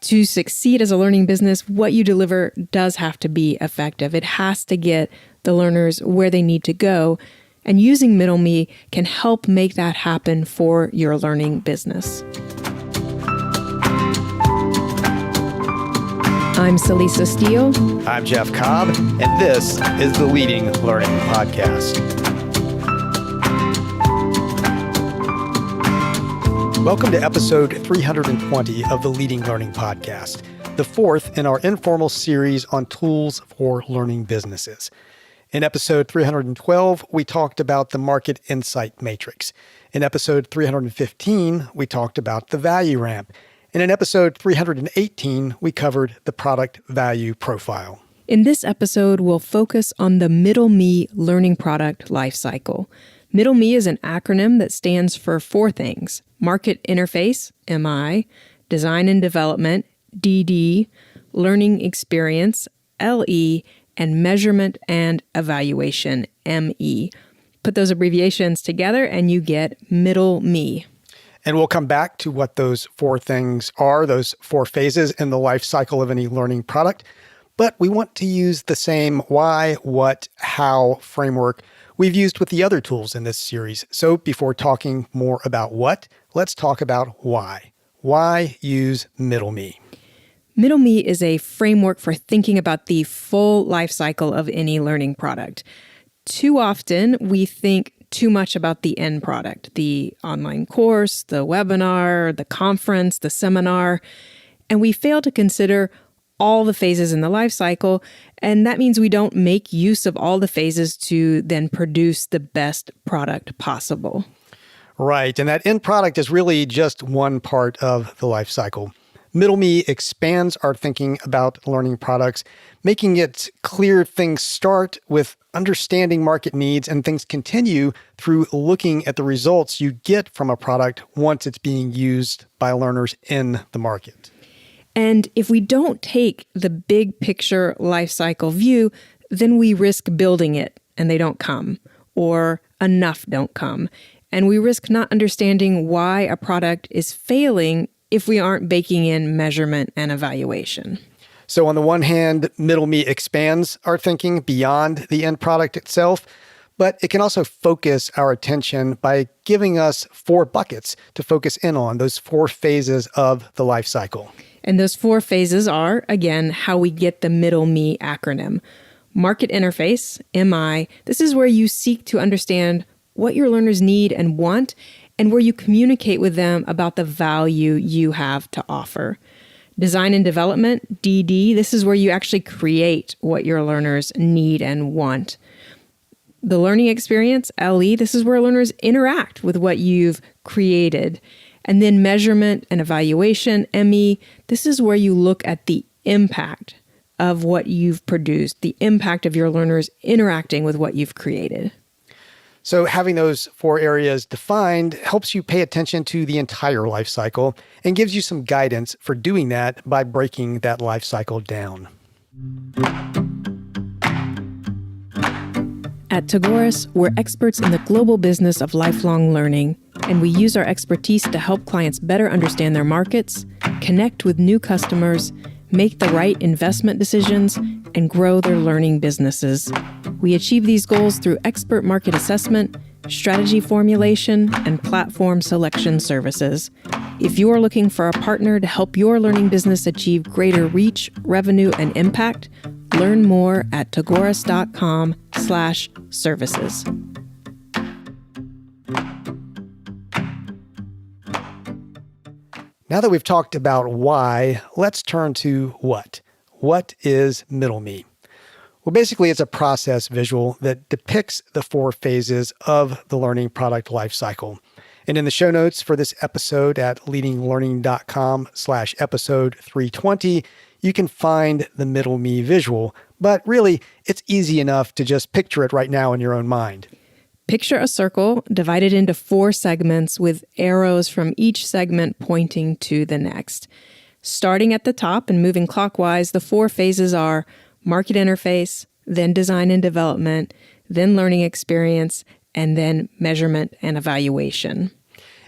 To succeed as a learning business, what you deliver does have to be effective. It has to get the learners where they need to go. And using Middle Me can help make that happen for your learning business. I'm Celisa Steele. I'm Jeff Cobb, and this is the Leading Learning Podcast. Welcome to episode 320 of the Leading Learning Podcast, the fourth in our informal series on tools for learning businesses. In episode 312, we talked about the market insight matrix. In episode 315, we talked about the value ramp. And in episode 318, we covered the product value profile. In this episode, we'll focus on the Middle Me learning product lifecycle. Middle Me is an acronym that stands for four things: market interface, MI, design and development, DD, learning experience, LE, and measurement and evaluation, ME. Put those abbreviations together and you get Middle Me. And we'll come back to what those four things are, those four phases in the life cycle of any learning product. But we want to use the same why, what, how framework we've used with the other tools in this series. So before talking more about what, let's talk about why. Why use Middle Me? Middle Me is a framework for thinking about the full life cycle of any learning product. Too often, we think too much about the end product, the online course, the webinar, the conference, the seminar, and we fail to consider all the phases in the life cycle, and that means we don't make use of all the phases to then produce the best product possible. Right, and that end product is really just one part of the life cycle. Middle Me expands our thinking about learning products, making it clear things start with understanding market needs and things continue through looking at the results you get from a product once it's being used by learners in the market. And if we don't take the big picture life cycle view, then we risk building it and they don't come, or enough don't come. And we risk not understanding why a product is failing if we aren't baking in measurement and evaluation. So on the one hand, Middle Me expands our thinking beyond the end product itself, but it can also focus our attention by giving us four buckets to focus in on, those four phases of the life cycle. And those four phases are, again, how we get the Middle Me acronym. Market interface, MI, this is where you seek to understand what your learners need and want, and where you communicate with them about the value you have to offer. Design and development, DD, this is where you actually create what your learners need and want. The learning experience, LE, this is where learners interact with what you've created. And then measurement and evaluation, ME, this is where you look at the impact of what you've produced, the impact of your learners interacting with what you've created. So having those four areas defined helps you pay attention to the entire life cycle and gives you some guidance for doing that by breaking that life cycle down. At Tagoras, we're experts in the global business of lifelong learning, and we use our expertise to help clients better understand their markets, connect with new customers, make the right investment decisions, and grow their learning businesses. We achieve these goals through expert market assessment, strategy formulation, and platform selection services. If you are looking for a partner to help your learning business achieve greater reach, revenue, and impact, learn more at tagoras.com/services. Now that we've talked about why, let's turn to what. What is Middle Me? Well, basically, it's a process visual that depicts the four phases of the learning product lifecycle. And in the show notes for this episode at leadinglearning.com/episode 320, you can find the Middle Me visual. But really, it's easy enough to just picture it right now in your own mind. Picture a circle divided into four segments with arrows from each segment pointing to the next. Starting at the top and moving clockwise, the four phases are market interface, then design and development, then learning experience, and then measurement and evaluation.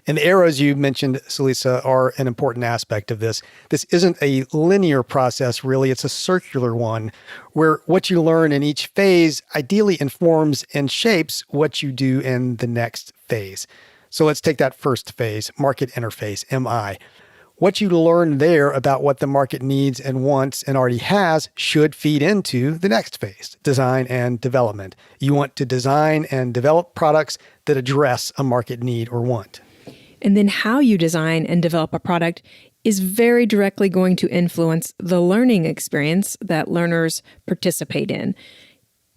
And the arrows you mentioned, Salisa, are an important aspect of this. This isn't a linear process, really. It's a circular one where what you learn in each phase ideally informs and shapes what you do in the next phase. So let's take that first phase, market interface, MI. What you learn there about what the market needs and wants and already has should feed into the next phase, design and development. You want to design and develop products that address a market need or want. And then how you design and develop a product is very directly going to influence the learning experience that learners participate in.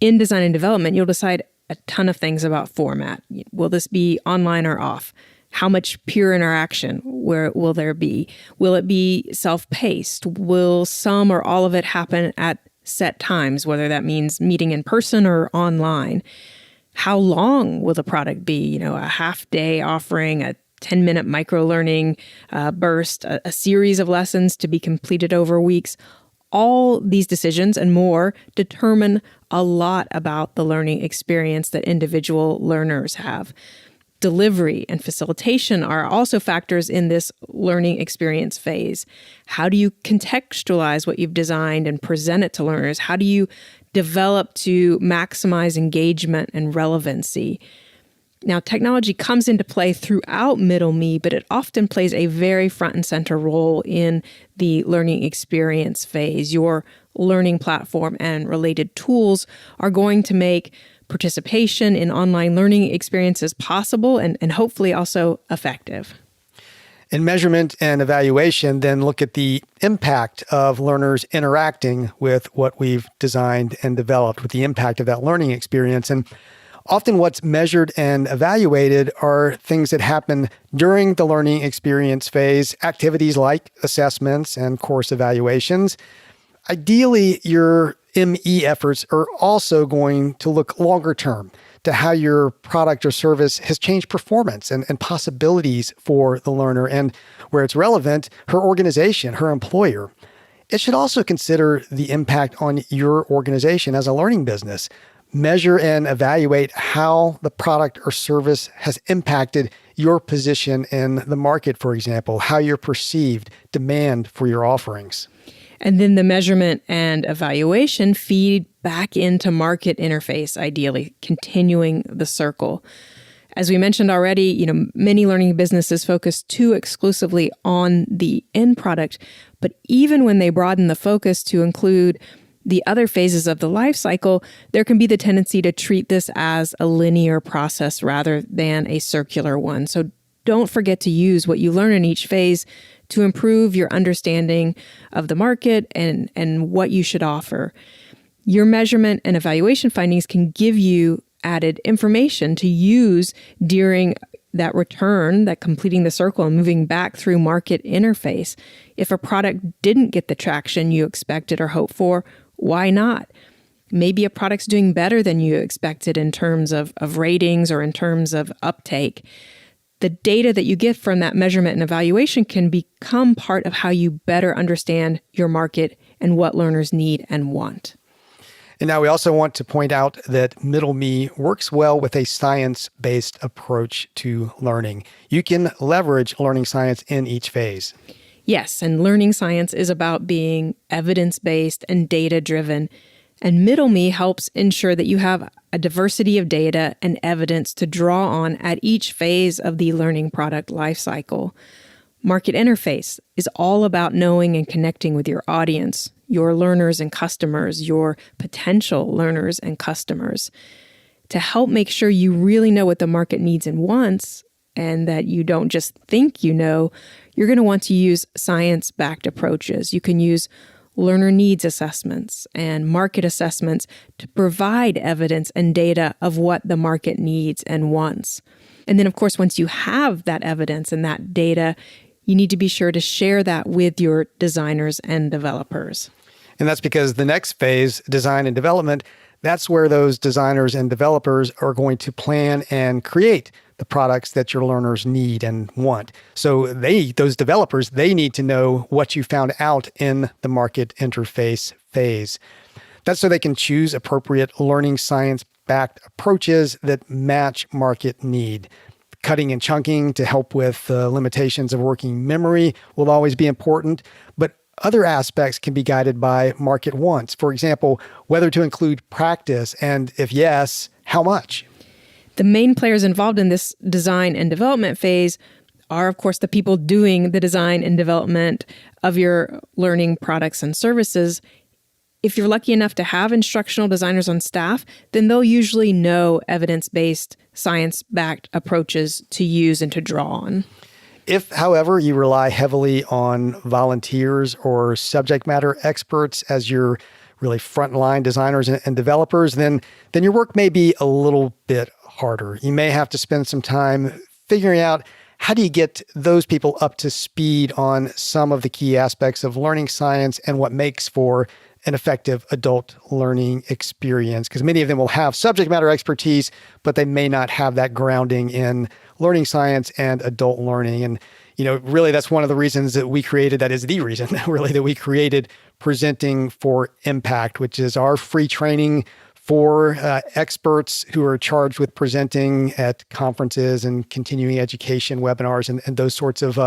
In design and development, you'll decide a ton of things about format. Will this be online or off? How much peer interaction will there be? Will it be self-paced? Will some or all of it happen at set times, whether that means meeting in person or online? How long will the product be? A half-day offering, a 10-minute micro-learning burst, a series of lessons to be completed over weeks. All these decisions and more determine a lot about the learning experience that individual learners have. Delivery and facilitation are also factors in this learning experience phase. How do you contextualize what you've designed and present it to learners? How do you develop to maximize engagement and relevancy? Now, technology comes into play throughout Middle Me, but it often plays a very front and center role in the learning experience phase. Your learning platform and related tools are going to make participation in online learning experiences possible and hopefully also effective. In measurement and evaluation, then look at the impact of learners interacting with what we've designed and developed, with the impact of that learning experience. And often what's measured and evaluated are things that happen during the learning experience phase, activities like assessments and course evaluations. Ideally, your ME efforts are also going to look longer term to how your product or service has changed performance and possibilities for the learner, and where it's relevant, her organization, her employer. It should also consider the impact on your organization as a learning business. Measure and evaluate how the product or service has impacted your position in the market, for example, how you're perceived, demand for your offerings. And then the measurement and evaluation feed back into market interface, ideally, continuing the circle. As we mentioned already, many learning businesses focus too exclusively on the end product, but even when they broaden the focus to include the other phases of the life cycle, there can be the tendency to treat this as a linear process rather than a circular one. So don't forget to use what you learn in each phase to improve your understanding of the market and what you should offer. Your measurement and evaluation findings can give you added information to use during that return, that completing the circle and moving back through market interface. If a product didn't get the traction you expected or hoped for, why not? Maybe a product's doing better than you expected in terms of ratings or in terms of uptake. The data that you get from that measurement and evaluation can become part of how you better understand your market and what learners need and want. And now we also want to point out that Middle Me works well with a science-based approach to learning. You can leverage learning science in each phase. Yes, and learning science is about being evidence-based and data-driven. And Middle Me helps ensure that you have a diversity of data and evidence to draw on at each phase of the learning product lifecycle. Market interface is all about knowing and connecting with your audience, your learners and customers, your potential learners and customers, to help make sure you really know what the market needs and wants, and that you don't just think you know. You're going to want to use science-backed approaches. You can use learner needs assessments and market assessments to provide evidence and data of what the market needs and wants. And then, of course, once you have that evidence and that data, you need to be sure to share that with your designers and developers. And that's because the next phase, design and development, that's where those designers and developers are going to plan and create the products that your learners need and want. So those developers, they need to know what you found out in the market interface phase. That's so they can choose appropriate learning science-backed approaches that match market need. Cutting and chunking to help with limitations of working memory will always be important, but other aspects can be guided by market wants. For example, whether to include practice, and if yes, how much. The main players involved in this design and development phase are, of course, the people doing the design and development of your learning products and services. If you're lucky enough to have instructional designers on staff, then they'll usually know evidence-based, science-backed approaches to use and to draw on. If, however, you rely heavily on volunteers or subject matter experts as your really frontline designers and developers, then your work may be a little bit harder. You may have to spend some time figuring out how do you get those people up to speed on some of the key aspects of learning science and what makes for an effective adult learning experience, because many of them will have subject matter expertise, but they may not have that grounding in learning science and adult learning. And, really that's one of the reasons that we created, that is the reason really that we created Presenting for Impact, which is our free training for experts who are charged with presenting at conferences and continuing education webinars and those sorts of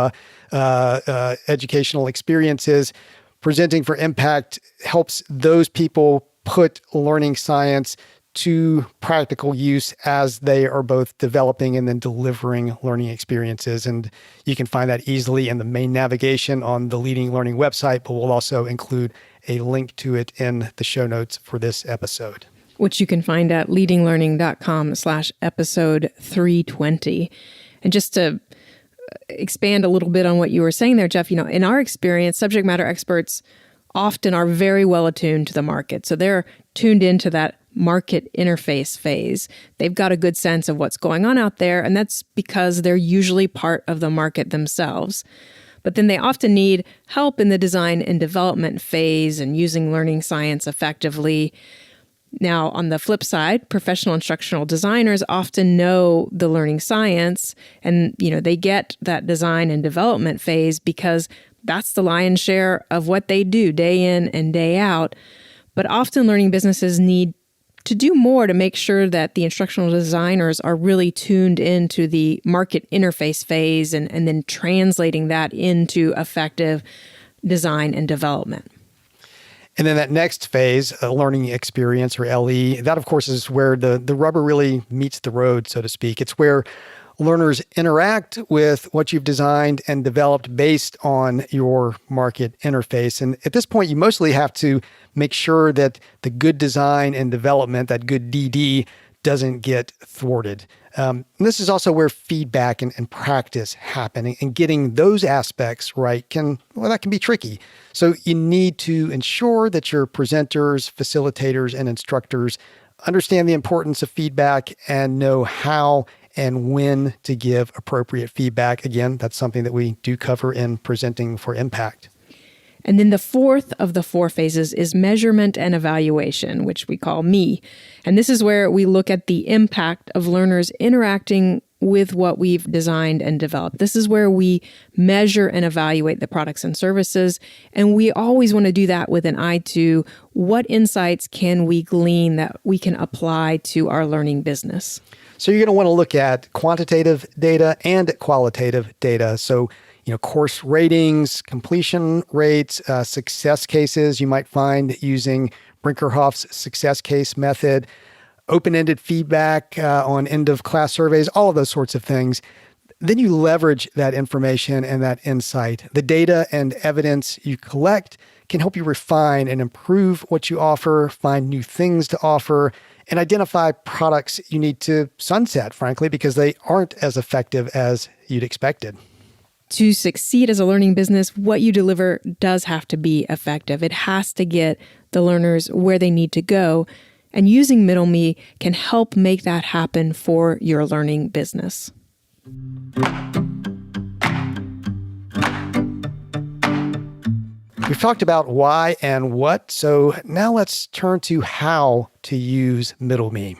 educational experiences. Presenting for Impact helps those people put learning science to practical use as they are both developing and then delivering learning experiences. And you can find that easily in the main navigation on the Leading Learning website, but we'll also include a link to it in the show notes for this episode, which you can find at leadinglearning.com/episode 320. And just to expand a little bit on what you were saying there, Jeff, in our experience, subject matter experts often are very well attuned to the market. So they're tuned into that market interface phase. They've got a good sense of what's going on out there, and that's because they're usually part of the market themselves. But then they often need help in the design and development phase and using learning science effectively. Now, on the flip side, professional instructional designers often know the learning science and, they get that design and development phase because that's the lion's share of what they do day in and day out. But often learning businesses need to do more to make sure that the instructional designers are really tuned into the market interface phase and then translating that into effective design and development. And then that next phase, a learning experience or LE, that of course is where the rubber really meets the road, so to speak. It's where learners interact with what you've designed and developed based on your market interface. And at this point, you mostly have to make sure that the good design and development, that good DD, doesn't get thwarted. And this is also where feedback and practice happen, and getting those aspects right can be tricky. So you need to ensure that your presenters, facilitators, and instructors understand the importance of feedback and know how and when to give appropriate feedback. Again, that's something that we do cover in Presenting for Impact. And then the fourth of the four phases is measurement and evaluation, which we call ME. And this is where we look at the impact of learners interacting with what we've designed and developed. This is where we measure and evaluate the products and services. And we always want to do that with an eye to what insights can we glean that we can apply to our learning business. So you're going to want to look at quantitative data and qualitative data. So course ratings, completion rates, success cases you might find using Brinkerhoff's success case method, open-ended feedback on end-of-class surveys, all of those sorts of things. Then you leverage that information and that insight. The data and evidence you collect can help you refine and improve what you offer, find new things to offer, and identify products you need to sunset, frankly, because they aren't as effective as you'd expected. To succeed as a learning business, what you deliver does have to be effective. It has to get the learners where they need to go. And using Middle Me can help make that happen for your learning business. We've talked about why and what, so now let's turn to how to use Middle Me.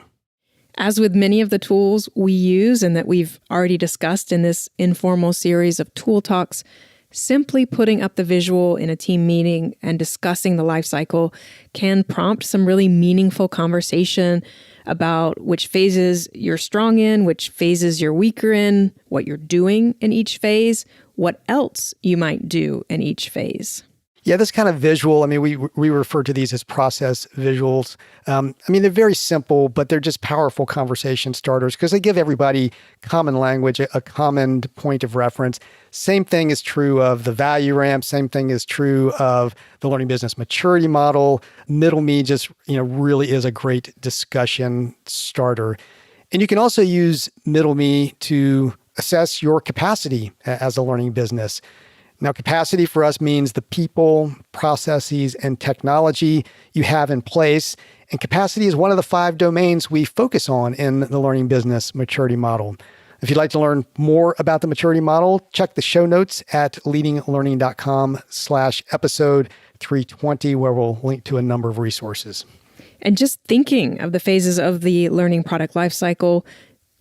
As with many of the tools we use and that we've already discussed in this informal series of tool talks, Simply putting up the visual in a team meeting and discussing the life cycle can prompt some really meaningful conversation about which phases you're strong in, which phases you're weaker in, what you're doing in each phase, what else you might do in each phase. Yeah, this kind of visual, we refer to these as process visuals. They're very simple, but they're just powerful conversation starters because they give everybody common language, a common point of reference. Same thing is true of the value ramp. Same thing is true of the learning business maturity model. Middle Me just, really is a great discussion starter. And you can also use Middle Me to assess your capacity as a learning business. Now, capacity for us means the people, processes, and technology you have in place. And capacity is one of the 5 domains we focus on in the learning business maturity model. If you'd like to learn more about the maturity model, check the show notes at leadinglearning.com/episode 320, where we'll link to a number of resources. And just thinking of the phases of the learning product lifecycle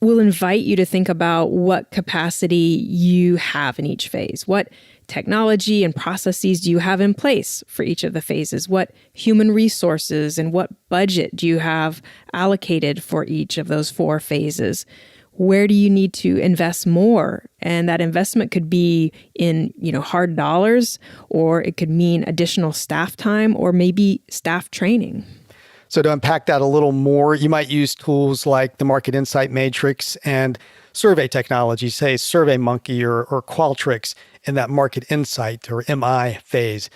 will invite you to think about what capacity you have in each phase. What technology and processes do you have in place for each of the phases? What human resources and what budget do you have allocated for each of those 4 phases? Where do you need to invest more? And that investment could be in, hard dollars, or it could mean additional staff time or maybe staff training. So to unpack that a little more, you might use tools like the Market Insight Matrix and survey technology, say SurveyMonkey or Qualtrics in that Market Insight or MI phase.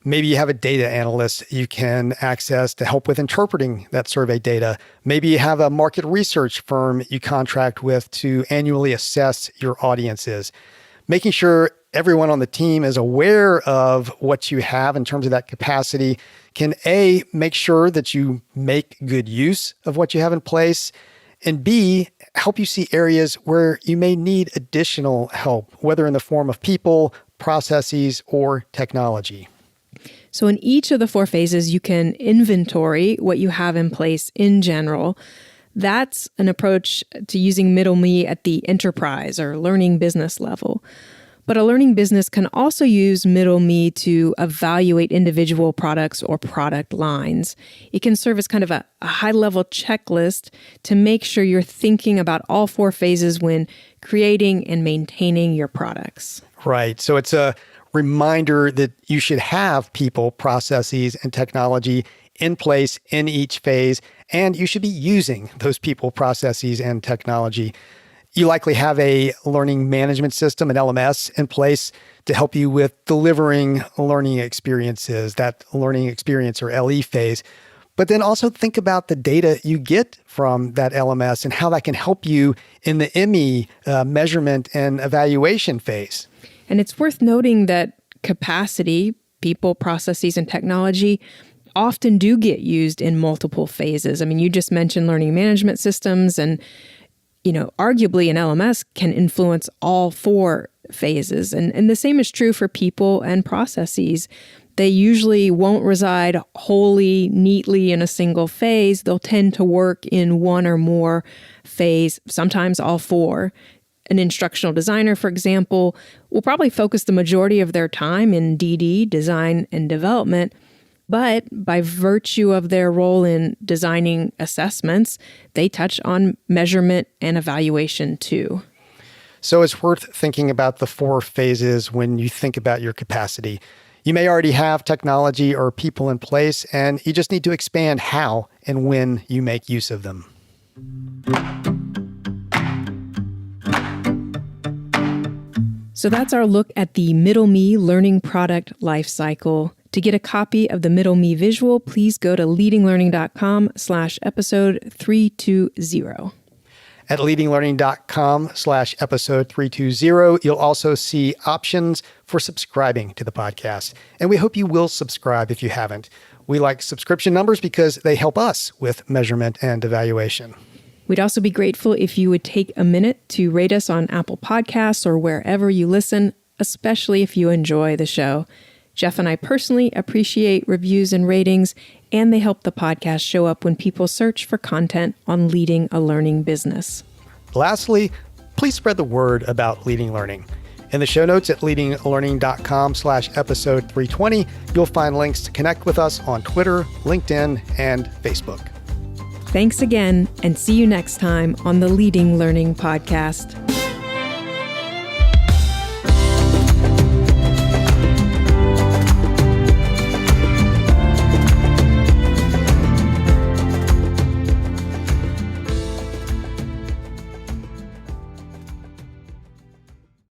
Maybe you have a data analyst you can access to help with interpreting that survey data. Maybe you have a market research firm you contract with to annually assess your audiences. Making sure everyone on the team is aware of what you have in terms of that capacity can A, make sure that you make good use of what you have in place, and B, help you see areas where you may need additional help, whether in the form of people, processes, or technology. So in each of the 4 phases, you can inventory what you have in place in general. That's an approach to using Middle Me at the enterprise or learning business level. But a learning business can also use Middle Me to evaluate individual products or product lines. It can serve as kind of a high-level checklist to make sure you're thinking about all 4 phases when creating and maintaining your products. Right. So it's a reminder that you should have people, processes, and technology in place in each phase, and you should be using those people, processes, and technology. You likely have a learning management system, an LMS, in place to help you with delivering learning experiences, that learning experience or LE phase. But then also think about the data you get from that LMS and how that can help you in the ME measurement and evaluation phase. And it's worth noting that capacity, people, processes, and technology often do get used in multiple phases. You just mentioned learning management systems and arguably an LMS can influence all 4 phases. And the same is true for people and processes. They usually won't reside wholly, neatly in a single phase. They'll tend to work in one or more phase, sometimes all 4. An instructional designer, for example, will probably focus the majority of their time in DD, design and development. But by virtue of their role in designing assessments, they touch on measurement and evaluation too. So it's worth thinking about the 4 phases when you think about your capacity. You may already have technology or people in place, and you just need to expand how and when you make use of them. So that's our look at the Middle Me learning product lifecycle. To get a copy of the Middle Me visual, please go to leadinglearning.com/episode 320. At leadinglearning.com/episode 320, you'll also see options for subscribing to the podcast. And we hope you will subscribe if you haven't. We like subscription numbers because they help us with measurement and evaluation. We'd also be grateful if you would take a minute to rate us on Apple Podcasts or wherever you listen, especially if you enjoy the show. Jeff and I personally appreciate reviews and ratings, and they help the podcast show up when people search for content on leading a learning business. Lastly, please spread the word about Leading Learning. In the show notes at leadinglearning.com/episode 320, you'll find links to connect with us on Twitter, LinkedIn, and Facebook. Thanks again, and see you next time on the Leading Learning Podcast.